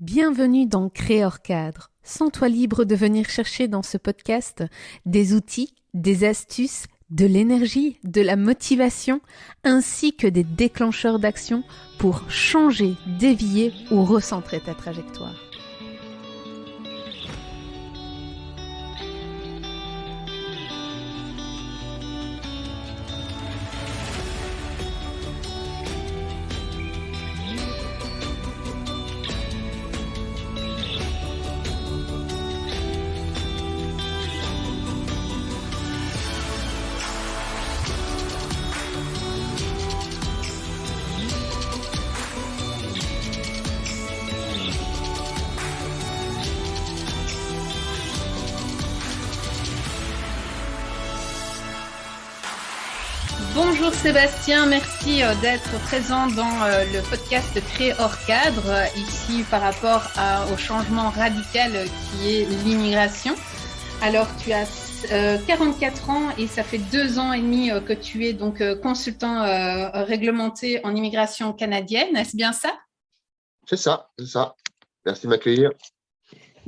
Bienvenue dans Créor Cadre. Sens-toi libre de venir chercher dans ce podcast des outils, des astuces, de l'énergie, de la motivation, ainsi que des déclencheurs d'action pour changer, dévier ou recentrer ta trajectoire. Bonjour Sébastien, merci d'être présent dans le podcast Créor Cadre, ici par rapport au changement radical qui est l'immigration. Alors tu as 44 ans et ça fait 2 ans et demi que tu es donc consultant réglementé en immigration canadienne, est-ce bien ça? C'est ça, c'est ça. Merci de m'accueillir.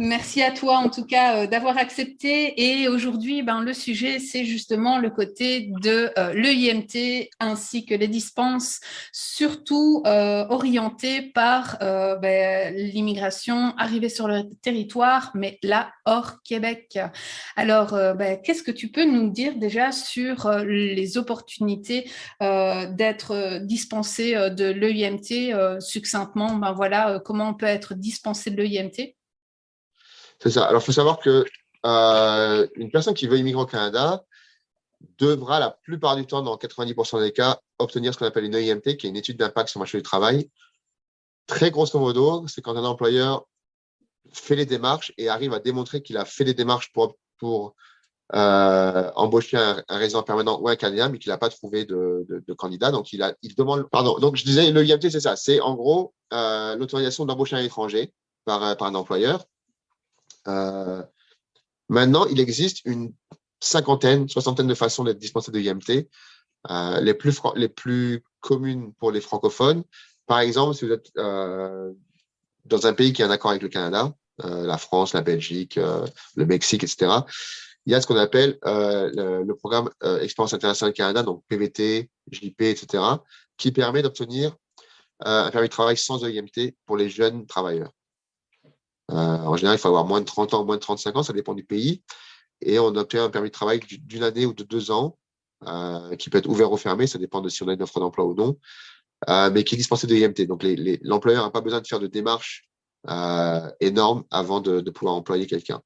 Merci à toi en tout cas d'avoir accepté et aujourd'hui le sujet c'est justement le côté de l'EIMT ainsi que les dispenses surtout orientées par l'immigration arrivée sur le territoire mais là hors Québec. Alors qu'est-ce que tu peux nous dire déjà sur les opportunités d'être dispensé de l'EIMT succinctement, comment on peut être dispensé de l'EIMT? C'est ça. Alors, il faut savoir que une personne qui veut immigrer au Canada devra la plupart du temps, dans 90% des cas, obtenir ce qu'on appelle une EIMT, qui est une étude d'impact sur le marché du travail. Très grosso modo, c'est quand un employeur fait les démarches et arrive à démontrer qu'il a fait les démarches pour embaucher un résident permanent ou un Canadien, mais qu'il n'a pas trouvé de candidat. Donc, il demande… Pardon. Donc, je disais, l'EIMT, c'est ça. C'est en gros l'autorisation d'embaucher un étranger par un employeur. Maintenant, il existe une soixantaine de façons d'être dispensé de IMT. Les plus communes pour les francophones, par exemple, si vous êtes dans un pays qui a un accord avec le Canada, la France, la Belgique, le Mexique, etc., il y a ce qu'on appelle le programme Expérience internationale Canada, donc PVT, JP, etc., qui permet d'obtenir un permis de travail sans EIMT pour les jeunes travailleurs. En général, il faut avoir moins de 30 ans, moins de 35 ans, ça dépend du pays. Et on obtient un permis de travail d'une année ou de 2 ans, qui peut être ouvert ou fermé, ça dépend de si on a une offre d'emploi ou non, mais qui est dispensé de IMT. Donc, l'employeur n'a pas besoin de faire de démarches énormes avant de pouvoir employer quelqu'un.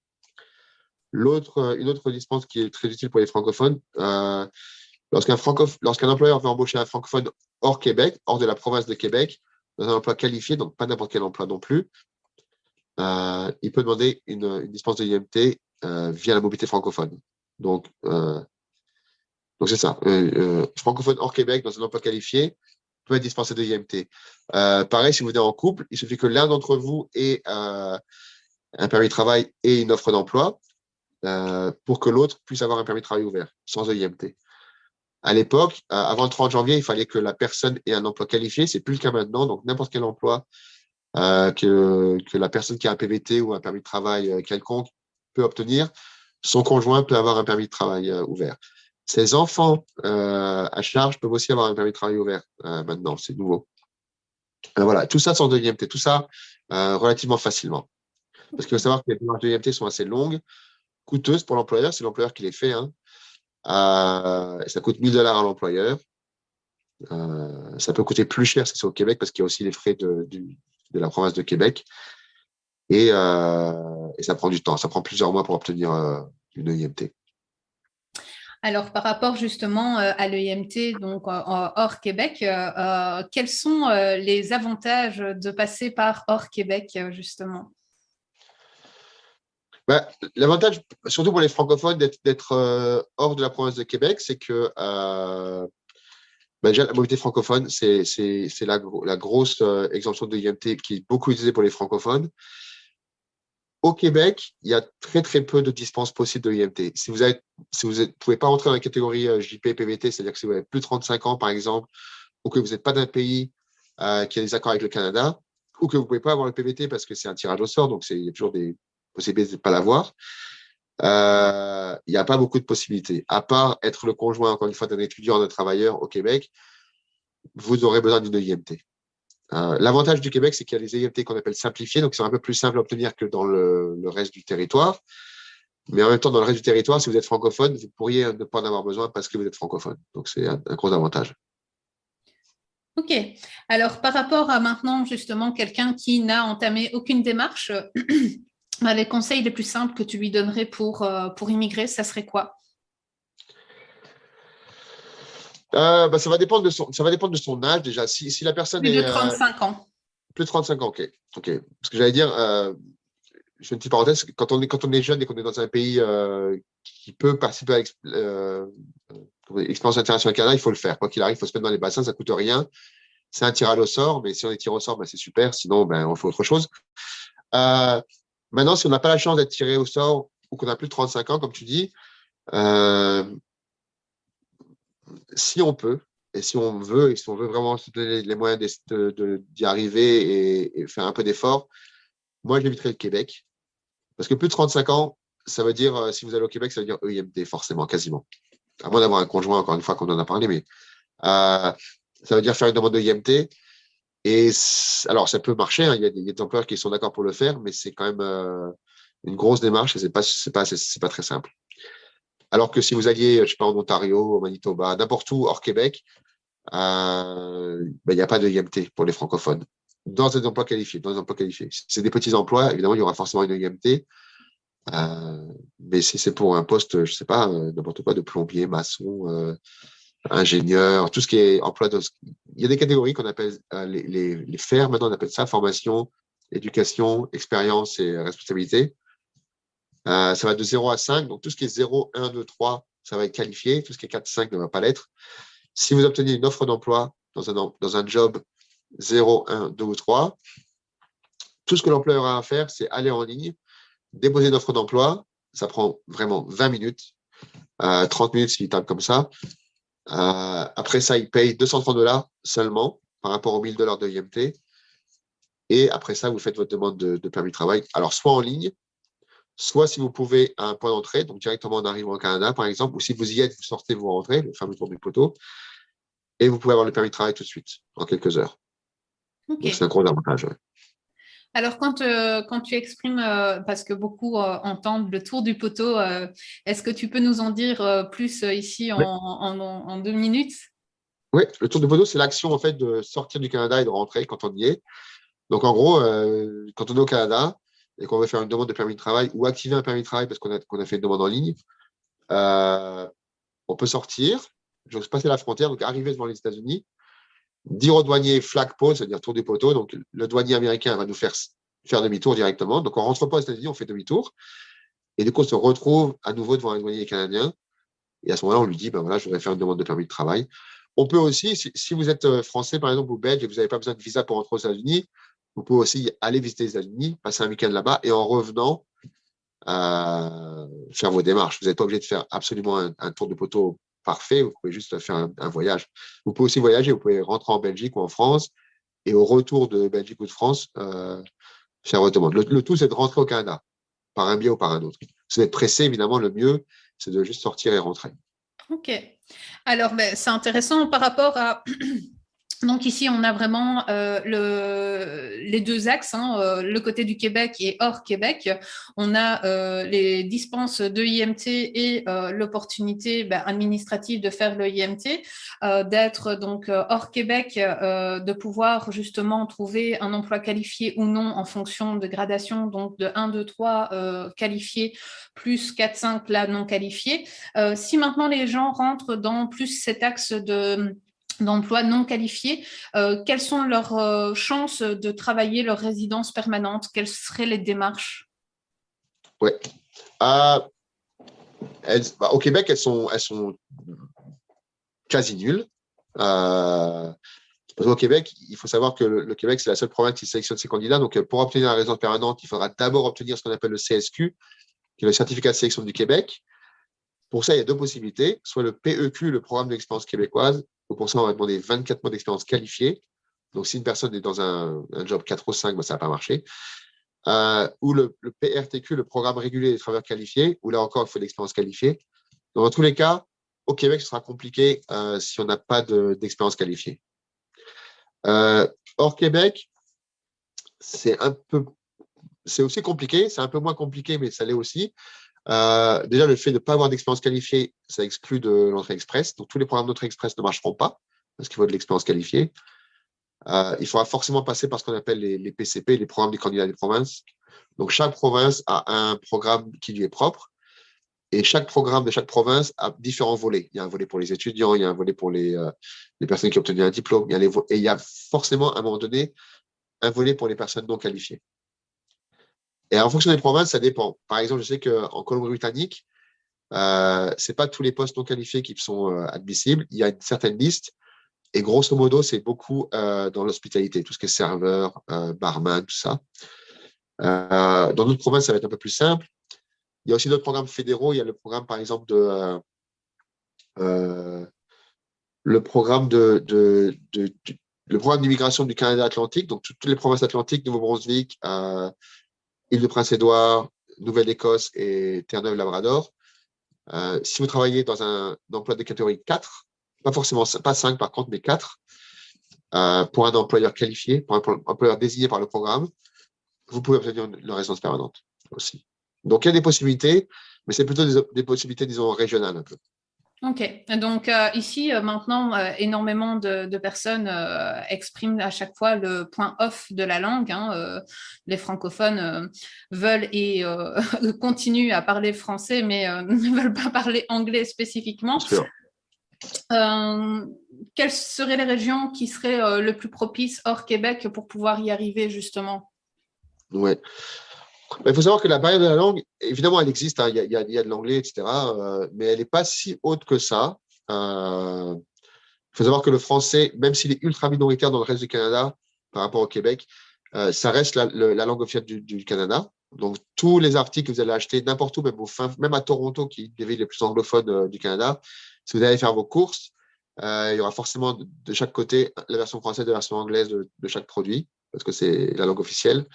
Une autre dispense qui est très utile pour les francophones, lorsqu'un employeur veut embaucher un francophone hors Québec, hors de la province de Québec, dans un emploi qualifié, donc pas n'importe quel emploi non plus, il peut demander une dispense de IMT via la mobilité francophone. Donc c'est ça. Francophone hors Québec dans un emploi qualifié peut être dispensé de IMT. Pareil, si vous êtes en couple, il suffit que l'un d'entre vous ait un permis de travail et une offre d'emploi pour que l'autre puisse avoir un permis de travail ouvert, sans EIMT. À l'époque, avant le 30 janvier, il fallait que la personne ait un emploi qualifié. C'est plus le cas maintenant. Donc, n'importe quel emploi que la personne qui a un PVT ou un permis de travail quelconque peut obtenir, son conjoint peut avoir un permis de travail ouvert. Ses enfants à charge peuvent aussi avoir un permis de travail ouvert maintenant, c'est nouveau. Voilà, tout ça sans EIMT, tout ça relativement facilement. Parce qu'il faut savoir que les démarches d'EIMT sont assez longues, coûteuses pour l'employeur, c'est l'employeur qui les fait. Ça coûte 1 000 $ à l'employeur. Ça peut coûter plus cher si c'est au Québec parce qu'il y a aussi les frais de la province de Québec. Et ça prend du temps. Ça prend plusieurs mois pour obtenir une EIMT. Alors, par rapport justement à l'EIMT, donc hors Québec, quels sont les avantages de passer par hors Québec, justement? L'avantage, surtout pour les francophones, d'être hors de la province de Québec, c'est que déjà, la mobilité francophone, c'est la grosse exemption de l'IMT qui est beaucoup utilisée pour les francophones. Au Québec, il y a très, très peu de dispenses possibles de l'IMT. Si vous ne pouvez pas rentrer dans la catégorie JP, PVT, c'est-à-dire que si vous avez plus de 35 ans, par exemple, ou que vous n'êtes pas d'un pays qui a des accords avec le Canada, ou que vous ne pouvez pas avoir le PVT parce que c'est un tirage au sort, donc il y a toujours des possibilités de ne pas l'avoir. Il n'y a pas beaucoup de possibilités. À part être le conjoint, encore une fois, d'un étudiant, d'un travailleur au Québec, vous aurez besoin d'une IMT. L'avantage du Québec, c'est qu'il y a les IMT qu'on appelle simplifiés, donc c'est un peu plus simple à obtenir que dans le reste du territoire. Mais en même temps, dans le reste du territoire, si vous êtes francophone, vous pourriez ne pas en avoir besoin parce que vous êtes francophone. Donc, c'est un gros avantage. Ok. Alors, par rapport à maintenant, justement, quelqu'un qui n'a entamé aucune démarche, les conseils les plus simples que tu lui donnerais pour immigrer, ça serait quoi? Ça va dépendre de son âge déjà. Si la personne Plus de est 35 ans. plus de 35 ans, ok. Parce que j'allais dire, je fais une petite parenthèse, quand on est jeune et qu'on est dans un pays qui peut participer à l'expérience internationale Canada, il faut le faire. Quoi qu'il arrive, il faut se mettre dans les bassins, ça ne coûte rien. C'est un tirage au sort, mais si on est tiré au sort, c'est super. Sinon, on fait autre chose. Maintenant, si on n'a pas la chance d'être tiré au sort ou qu'on a plus de 35 ans, comme tu dis, si on peut, et si on veut vraiment se donner les moyens d'y arriver et faire un peu d'effort, moi, j'éviterais le Québec. Parce que plus de 35 ans, ça veut dire, si vous allez au Québec, ça veut dire EIMT, forcément, quasiment. À moins d'avoir un conjoint, encore une fois, qu'on en a parlé, mais ça veut dire faire une demande de IMT. Et alors, ça peut marcher, hein, il y a des employeurs qui sont d'accord pour le faire, mais c'est quand même une grosse démarche et c'est pas très simple. Alors que si vous alliez, je sais pas, en Ontario, au Manitoba, n'importe où hors Québec, il n'y a pas de IMT pour les francophones. Dans des emplois qualifiés, Si c'est des petits emplois, évidemment, il y aura forcément une IMT. Mais si c'est pour un poste, je sais pas, n'importe quoi, de plombier, maçon, ingénieur, tout ce qui est emploi il y a des catégories qu'on appelle les FAIR, maintenant on appelle ça formation, éducation, expérience et responsabilité. Ça va de 0 à 5, donc tout ce qui est 0, 1, 2, 3, ça va être qualifié, tout ce qui est 4, 5 ne va pas l'être. Si vous obtenez une offre d'emploi dans un job 0, 1, 2 ou 3, tout ce que l'employeur a à faire, c'est aller en ligne, déposer une offre d'emploi, ça prend vraiment 20 minutes, 30 minutes s'il tape comme ça. Après ça, il paye 230 $ seulement par rapport aux 1000 $ de IMT. Et après ça, vous faites votre demande de permis de travail. Alors, soit en ligne, soit si vous pouvez à un point d'entrée, donc directement en arrivant au Canada, par exemple, ou si vous y êtes, vous sortez, vous rentrez, le fameux tour du poteau, et vous pouvez avoir le permis de travail tout de suite, en quelques heures. Ok. Donc, c'est un gros avantage. Ouais. Alors, quand tu exprimes, parce que beaucoup entendent le tour du poteau, est-ce que tu peux nous en dire plus ici Oui, en 2 minutes? ouais, le tour du poteau, c'est l'action en fait de sortir du Canada et de rentrer quand on y est. Donc, en gros, quand on est au Canada et qu'on veut faire une demande de permis de travail ou activer un permis de travail parce qu'on a fait une demande en ligne, on peut sortir, je vais passer la frontière, donc arriver devant les États-Unis, dire au douanier flag pose, c'est-à-dire tour du poteau. Donc, le douanier américain va nous faire demi-tour directement. Donc, on ne rentre pas aux États-Unis, on fait demi-tour. Et du coup, on se retrouve à nouveau devant un douanier canadien. Et à ce moment-là, on lui dit, voilà, je voudrais faire une demande de permis de travail. On peut aussi, si vous êtes français, par exemple, ou belge, et que vous n'avez pas besoin de visa pour rentrer aux États-Unis, vous pouvez aussi aller visiter les États-Unis, passer un week-end là-bas, et en revenant, faire vos démarches. Vous n'êtes pas obligé de faire absolument un tour de poteau parfait, vous pouvez juste faire un voyage. Vous pouvez aussi voyager, vous pouvez rentrer en Belgique ou en France, et au retour de Belgique ou de France, faire votre demande. Le tout, c'est de rentrer au Canada, par un biais ou par un autre. Si vous êtes pressé, évidemment, le mieux, c'est de juste sortir et rentrer. Ok. Alors, c'est intéressant par rapport à donc ici, on a vraiment les deux axes, le côté du Québec et hors Québec. On a les dispenses de IMT et l'opportunité administrative de faire le IMT, d'être donc hors Québec, de pouvoir justement trouver un emploi qualifié ou non en fonction de gradation, donc de 1, 2, 3 qualifiés, plus 4, 5 là non qualifiés. Si maintenant les gens rentrent dans plus cet axe d'emploi non qualifiés, quelles sont leurs chances de travailler leur résidence permanente? Quelles seraient les démarches? Ouais. Au Québec, elles sont quasi nulles. Au Québec, il faut savoir que le Québec, c'est la seule province qui sélectionne ses candidats. Donc, pour obtenir la résidence permanente, il faudra d'abord obtenir ce qu'on appelle le CSQ, qui est le certificat de sélection du Québec. Pour ça, il y a deux possibilités. Soit le PEQ, le programme d'expérience québécoise, où pour ça, on va demander 24 mois d'expérience qualifiée. Donc, si une personne est dans un job 4 ou 5, ça ne va pas marcher. Ou le PRTQ, le programme régulier des travailleurs qualifiés, où là encore, il faut de l'expérience qualifiée. Donc, dans tous les cas, au Québec, ce sera compliqué si on n'a pas d'expérience qualifiée. Hors Québec, c'est aussi compliqué, c'est un peu moins compliqué, mais ça l'est aussi. Déjà, le fait de ne pas avoir d'expérience qualifiée, ça exclut de l'entrée express. Donc, tous les programmes d'entrée express ne marcheront pas parce qu'il faut de l'expérience qualifiée. Il faudra forcément passer par ce qu'on appelle les PCP, les programmes des candidats des provinces. Donc, chaque province a un programme qui lui est propre. Et chaque programme de chaque province a différents volets. Il y a un volet pour les étudiants, il y a un volet pour les personnes qui ont obtenu un diplôme. Et il y a forcément, à un moment donné, un volet pour les personnes non qualifiées. Et en fonction des provinces, ça dépend. Par exemple, je sais qu'en Colombie-Britannique, ce n'est pas tous les postes non qualifiés qui sont admissibles. Il y a une certaine liste. Et grosso modo, c'est beaucoup dans l'hospitalité, tout ce qui est serveur, barman, tout ça. Dans d'autres provinces, ça va être un peu plus simple. Il y a aussi d'autres programmes fédéraux. Il y a le programme, par exemple, le programme le programme d'immigration du Canada Atlantique. Donc, toutes les provinces atlantiques, Nouveau-Brunswick, Île-de-Prince-Édouard, Nouvelle-Écosse et Terre-Neuve-Labrador. Si vous travaillez dans un emploi de catégorie 4, pas 5 par contre, mais 4, pour un employeur qualifié, pour un employeur désigné par le programme, vous pouvez obtenir une résidence permanente aussi. Donc, il y a des possibilités, mais c'est plutôt des possibilités, disons, régionales un peu. Ok, donc ici maintenant, énormément de personnes expriment à chaque fois le point off de la langue. Les francophones veulent et continuent à parler français, mais ne veulent pas parler anglais spécifiquement. Quelles seraient les régions qui seraient le plus propices hors Québec pour pouvoir y arriver justement? Ouais. Il faut savoir que la barrière de la langue, évidemment, elle existe. Il y a de l'anglais, etc. Mais elle n'est pas si haute que ça. Il faut savoir que le français, même s'il est ultra minoritaire dans le reste du Canada par rapport au Québec, ça reste la langue officielle du Canada. Donc, tous les articles que vous allez acheter n'importe où, même à Toronto, qui est une des villes les plus anglophones du Canada, si vous allez faire vos courses, il y aura forcément de chaque côté la version française et la version anglaise de chaque produit, parce que c'est la langue officielle.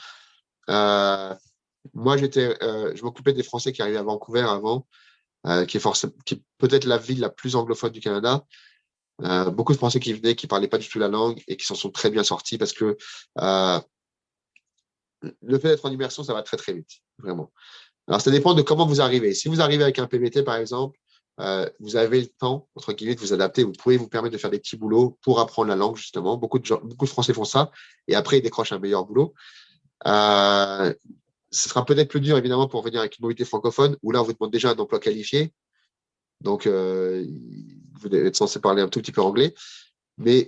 Moi, je m'occupais des Français qui arrivaient à Vancouver avant, qui est peut-être la ville la plus anglophone du Canada. Beaucoup de Français qui venaient, qui ne parlaient pas du tout la langue et qui s'en sont très bien sortis parce que le fait d'être en immersion, ça va très, très vite, vraiment. Alors, ça dépend de comment vous arrivez. Si vous arrivez avec un PVT, par exemple, vous avez le temps, entre guillemets, de vous adapter. Vous pouvez vous permettre de faire des petits boulots pour apprendre la langue, justement. Beaucoup de Français font ça et après, ils décrochent un meilleur boulot. Ce sera peut-être plus dur, évidemment, pour venir avec une mobilité francophone, où là, on vous demande déjà un emploi qualifié. Donc, vous êtes censé parler un tout petit peu anglais. Mais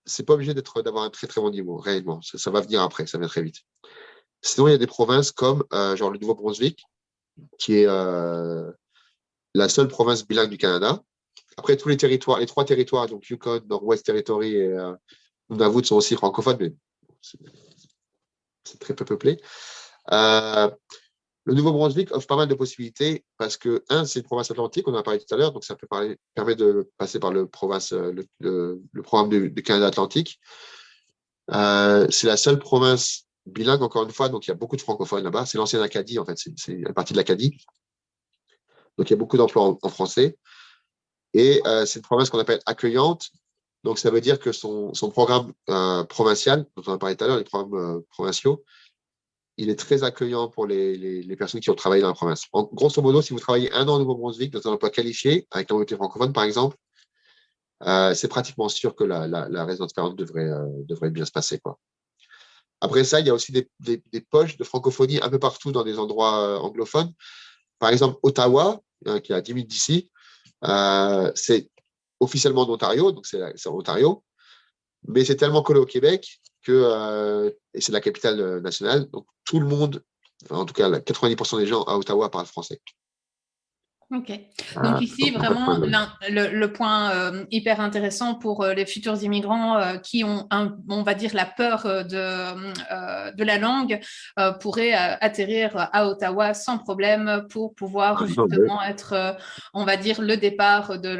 ce n'est pas obligé d'avoir un très, très bon niveau, réellement. Ça va venir après, ça vient très vite. Sinon, il y a des provinces comme genre le Nouveau-Brunswick, qui est la seule province bilingue du Canada. Après, tous les trois territoires, donc Yukon, Nord-West Territory et Nunavut sont aussi francophones, mais c'est très peu peuplé. Le Nouveau-Brunswick offre pas mal de possibilités parce que, c'est une province atlantique, on en a parlé tout à l'heure, donc ça permet de passer par le programme du Canada Atlantique. C'est la seule province bilingue, encore une fois, donc il y a beaucoup de francophones là-bas. C'est l'ancienne Acadie, en fait, c'est une partie de l'Acadie. Donc il y a beaucoup d'emplois en français. Et c'est une province qu'on appelle accueillante. Donc ça veut dire que son programme provincial, dont on a parlé tout à l'heure, les programmes provinciaux, il est très accueillant pour les personnes qui ont travaillé dans la province. Grosso modo, si vous travaillez 1 an au Nouveau-Brunswick dans un emploi qualifié, avec la mobilité francophone, par exemple, c'est pratiquement sûr que la résidence permanente devrait bien se passer, quoi. Après ça, il y a aussi des poches de francophonie un peu partout dans des endroits anglophones. Par exemple, Ottawa, qui est à 10 minutes d'ici, c'est officiellement en Ontario, donc c'est en Ontario, mais c'est tellement collé au Québec et c'est la capitale nationale, donc tout le monde, en tout cas 90% des gens à Ottawa parlent français. Ok. Donc ici, vraiment, le point hyper intéressant pour les futurs immigrants qui ont, on va dire, la peur de la langue pourraient atterrir à Ottawa sans problème pour pouvoir justement être, on va dire, le départ de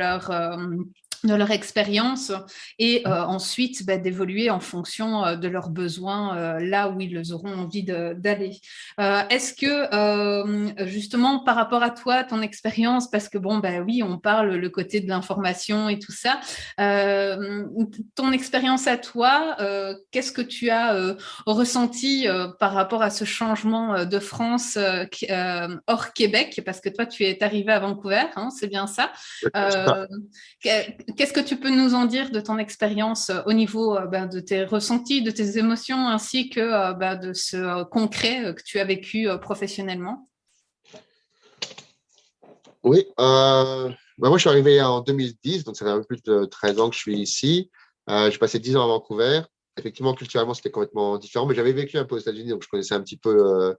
de leur expérience et ensuite d'évoluer en fonction de leurs besoins là où ils auront envie d'aller. Est-ce que justement par rapport à toi, ton expérience, parce que bon, oui, on parle le côté de l'information et tout ça, ton expérience à toi, qu'est-ce que tu as ressenti par rapport à ce changement de France hors Québec, parce que toi, tu es arrivé à Vancouver, hein, c'est bien ça. C'est ça. Qu'est-ce que tu peux nous en dire de ton expérience au niveau de tes ressentis, de tes émotions, ainsi que de ce concret que tu as vécu professionnellement? Oui, moi je suis arrivé en 2010, donc ça fait un peu plus de 13 ans que je suis ici. J'ai passé 10 ans à Vancouver. Effectivement, culturellement, c'était complètement différent, mais j'avais vécu un peu aux États-Unis, donc je connaissais un petit peu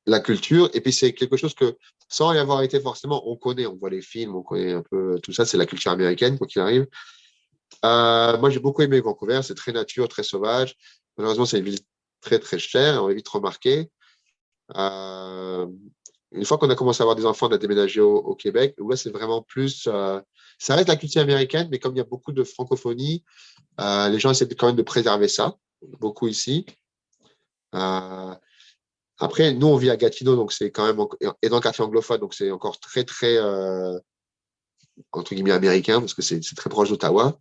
la culture. Et puis, c'est quelque chose que, sans y avoir été forcément, on connaît. On voit les films, on connaît un peu tout ça. C'est la culture américaine, quoi qu'il arrive. Moi, j'ai beaucoup aimé Vancouver. C'est très nature, très sauvage. Malheureusement, c'est une ville très, très chère. On l'a vite remarqué. Euh, une fois qu'on a commencé à avoir des enfants, on a déménagé au Québec, où là, c'est vraiment plus. Ça reste la culture américaine, mais comme il y a beaucoup de francophonie, les gens essaient quand même de préserver ça, beaucoup ici. Euh, Après, nous, on vit à Gatineau, donc c'est quand même. Et dans le quartier anglophone, donc c'est encore très, très, entre guillemets, américain, parce que c'est très proche d'Ottawa.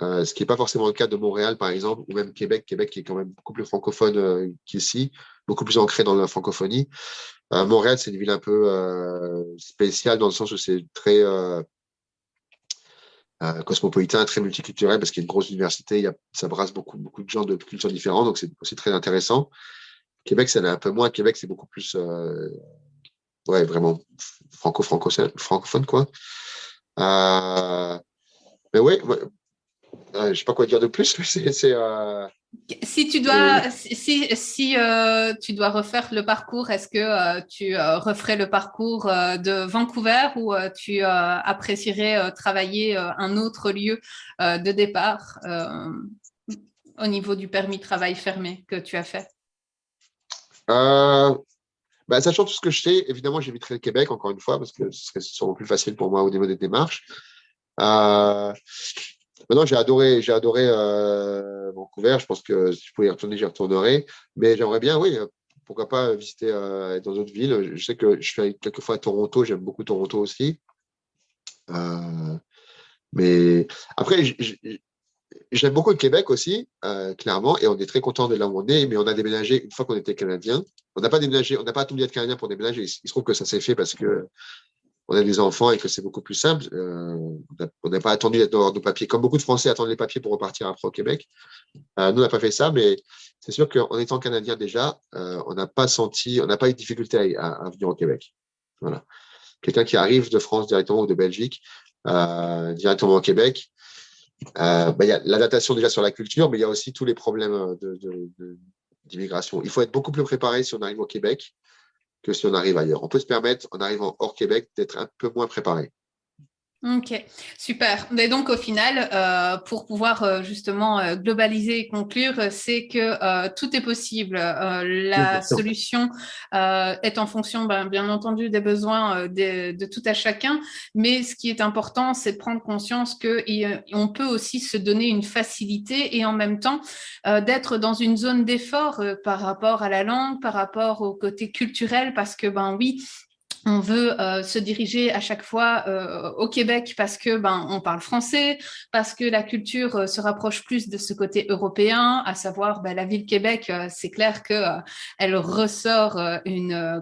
Ce qui n'est pas forcément le cas de Montréal, par exemple, ou même Québec. Québec qui est quand même beaucoup plus francophone qu'ici, beaucoup plus ancré dans la francophonie. Montréal, c'est une ville un peu spéciale dans le sens où c'est très cosmopolitain, très multiculturel, parce qu'il y a une grosse université, ça brasse beaucoup, beaucoup de gens de cultures différentes, donc c'est aussi très intéressant. Québec, c'est un peu moins. Québec, c'est beaucoup plus, ouais, vraiment francophone, quoi. Euh, mais ouais, je sais pas quoi dire de plus, mais Si tu c'est- dois, si tu dois refaire le parcours, est-ce que tu referais le parcours de Vancouver ou tu apprécierais travailler un autre lieu de départ au niveau du permis de travail fermé que tu as fait? euh, bah, sachant tout ce que je sais, évidemment, j'éviterai le Québec, encore une fois, parce que ce serait sûrement plus facile pour moi au niveau des démarches. Euh, Maintenant, j'ai adoré Vancouver. Je pense que si je pouvais y retourner, j'y retournerai. Mais j'aimerais bien, oui, pourquoi pas visiter dans d'autres villes. Je sais que je suis allé quelques fois à Toronto. J'aime beaucoup Toronto aussi. Euh, mais après, j'aime beaucoup le Québec aussi, clairement, et on est très content de là où on est. Mais on a déménagé une fois qu'on était Canadien. On n'a pas déménagé, on n'a pas attendu d'être Canadien pour déménager. Il se trouve que ça s'est fait parce que on a des enfants et que c'est beaucoup plus simple. On n'a pas attendu d'être dans nos papiers. Comme beaucoup de Français attendent les papiers pour repartir après au Québec. Nous, on n'a pas fait ça, mais c'est sûr qu'en étant Canadien déjà, on n'a pas senti, on n'a pas eu de difficulté à venir au Québec. Voilà. Quelqu'un qui arrive de France directement ou de Belgique directement au Québec, il y a l'adaptation déjà sur la culture, mais il y a aussi tous les problèmes d'immigration. Il faut être beaucoup plus préparé si on arrive au Québec que si on arrive ailleurs. On peut se permettre, en arrivant hors Québec, d'être un peu moins préparé. Ok, super. Mais donc au final, pour pouvoir justement globaliser et conclure, c'est que tout est possible. La solution est en fonction, bien entendu, des besoins de tout à chacun. Mais ce qui est important, c'est de prendre conscience qu'on peut aussi se donner une facilité et en même temps d'être dans une zone d'effort par rapport à la langue, par rapport au côté culturel, parce que oui, on veut se diriger à chaque fois au Québec parce que on parle français, parce que la culture se rapproche plus de ce côté européen, à savoir la ville Québec. C'est clair que elle ressort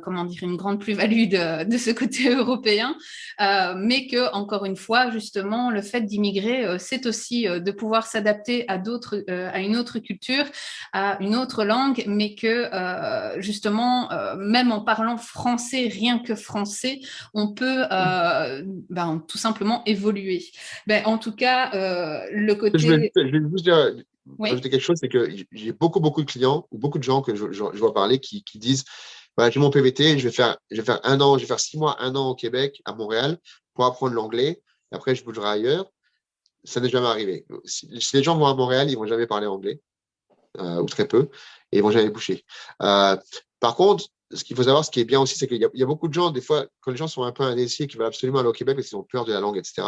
comment dire, une grande plus-value de ce côté européen, mais que encore une fois, justement, le fait d'immigrer, c'est aussi de pouvoir s'adapter à une autre culture, à une autre langue, mais que justement, même en parlant français, rien que français, on peut tout simplement évoluer. En tout cas, le côté... Je vais juste dire, Oui. rajouter quelque chose, c'est que j'ai beaucoup, beaucoup de clients ou beaucoup de gens que je vois parler qui disent, voilà, j'ai mon PVT, je vais faire un an, je vais faire 6 mois, un an au Québec, à Montréal, pour apprendre l'anglais. Après, je bougerai ailleurs. Ça n'est jamais arrivé. Si les gens vont à Montréal, ils vont jamais parler anglais, ou très peu, et ils vont jamais bouger. Par contre, ce qu'il faut savoir, ce qui est bien aussi, c'est qu'il y a beaucoup de gens, des fois, quand les gens sont un peu indécis et qu'ils veulent absolument aller au Québec parce qu'ils ont peur de la langue, etc.,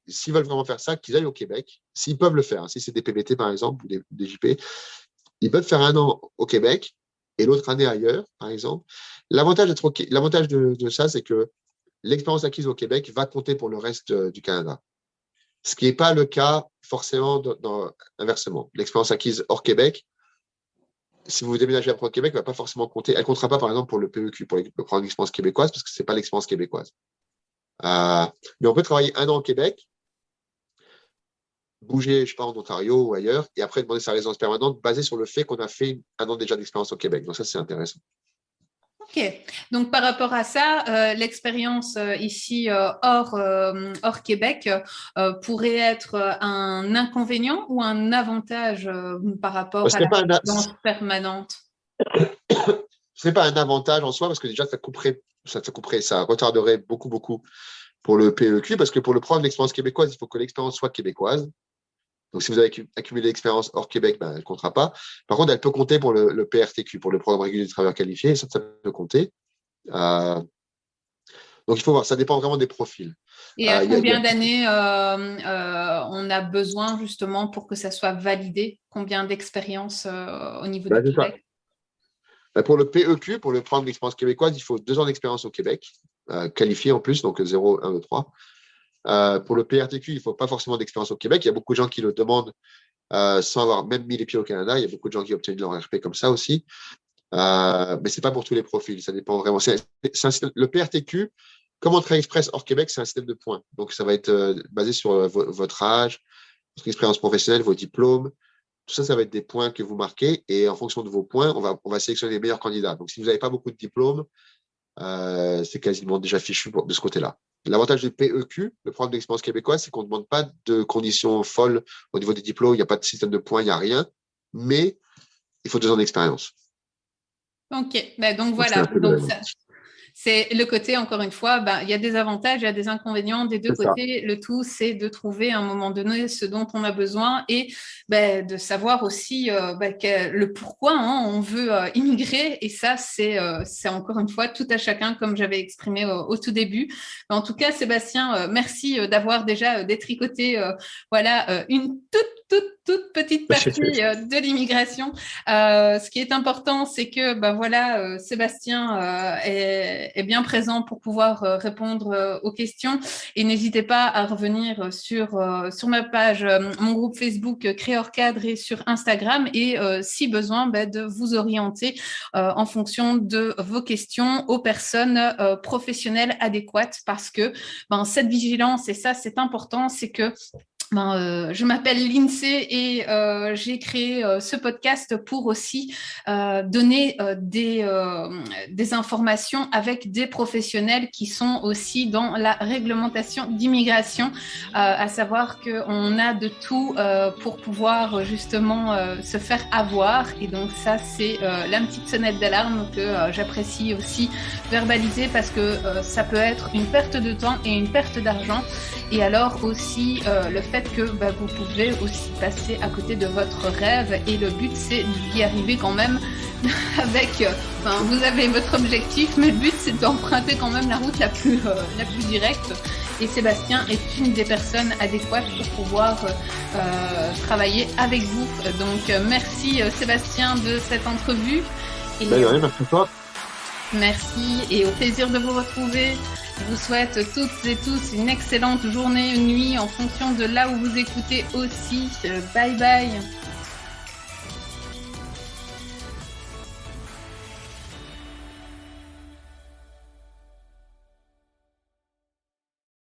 s'ils veulent vraiment faire ça, qu'ils aillent au Québec. S'ils peuvent le faire, si c'est des PBT par exemple ou des JP, ils peuvent faire 1 an au Québec et l'autre année ailleurs, par exemple. L'avantage de ça, c'est que l'expérience acquise au Québec va compter pour le reste du Canada. Ce qui n'est pas le cas forcément inversement. L'expérience acquise hors Québec, si vous déménagez après au Québec, ne va pas forcément compter. Elle ne comptera pas, par exemple, pour le PEQ, pour le programme d'expérience québécoise, parce que ce n'est pas l'expérience québécoise. Mais on peut travailler 1 an au Québec, bouger, je ne sais pas, en Ontario ou ailleurs, et après demander sa résidence permanente basée sur le fait qu'on a fait 1 an déjà d'expérience au Québec. Donc ça, c'est intéressant. Ok, donc par rapport à ça, l'expérience ici hors Québec pourrait être un inconvénient ou un avantage par rapport à la résidence permanente? Ce n'est pas un avantage en soi parce que déjà, ça retarderait beaucoup pour le PEQ parce que pour le programme d'expérience québécoise, il faut que l'expérience soit québécoise. Donc, si vous avez accumulé l'expérience hors Québec, elle ne comptera pas. Par contre, elle peut compter pour le PRTQ, pour le programme régulier de travailleurs qualifiés. Ça peut compter. Donc, il faut voir. Ça dépend vraiment des profils. Et à combien d'années on a besoin justement pour que ça soit validé? Combien d'expérience au niveau du Québec? Pour le PEQ, pour le programme d'expérience québécoise, il faut 2 ans d'expérience au Québec, qualifié en plus, donc 0, 1, 2, 3. Pour le PRTQ, il ne faut pas forcément d'expérience au Québec. Il y a beaucoup de gens qui le demandent sans avoir même mis les pieds au Canada. Il y a beaucoup de gens qui obtiennent leur RP comme ça aussi. Mais ce n'est pas pour tous les profils. Ça dépend vraiment. Le PRTQ, comme Entrée Express hors Québec, c'est un système de points. Donc, ça va être basé sur votre âge, votre expérience professionnelle, vos diplômes. Tout ça, ça va être des points que vous marquez. Et en fonction de vos points, on va sélectionner les meilleurs candidats. Donc, si vous n'avez pas beaucoup de diplômes, c'est quasiment déjà fichu de ce côté-là. L'avantage du PEQ, le programme d'expérience québécoise, c'est qu'on ne demande pas de conditions folles au niveau des diplômes. Il n'y a pas de système de points, il n'y a rien. Mais il faut 2 ans d'expérience. Ok, donc voilà. Donc c'est le côté, encore une fois, il y a des avantages, il y a des inconvénients des deux côtés. Le tout, c'est de trouver à un moment donné ce dont on a besoin et de savoir aussi le pourquoi on veut immigrer. Et ça, c'est encore une fois tout à chacun, comme j'avais exprimé au tout début. Mais en tout cas, Sébastien, merci d'avoir déjà détricoté une toute petite partie de l'immigration. Ce qui est important, c'est que Sébastien est bien présent pour pouvoir répondre aux questions et n'hésitez pas à revenir sur ma page, mon groupe Facebook Créor Cadre et sur Instagram et si besoin de vous orienter en fonction de vos questions aux personnes professionnelles adéquates parce que cette vigilance et ça c'est important, c'est que je m'appelle Lindsay et j'ai créé ce podcast pour aussi donner des informations avec des professionnels qui sont aussi dans la réglementation d'immigration, à savoir qu'on a de tout pour pouvoir justement se faire avoir. Et donc ça, c'est la petite sonnette d'alarme que j'apprécie aussi verbaliser parce que ça peut être une perte de temps et une perte d'argent. Et alors aussi le fait que vous pouvez aussi passer à côté de votre rêve et le but c'est d'y arriver quand même avec, vous avez votre objectif mais le but c'est d'emprunter quand même la route la plus directe et Sébastien est une des personnes adéquates pour pouvoir travailler avec vous. Donc merci Sébastien de cette entrevue. Et, merci à toi. Merci et au plaisir de vous retrouver. Je vous souhaite toutes et tous une excellente journée, une nuit en fonction de là où vous écoutez aussi. Bye bye.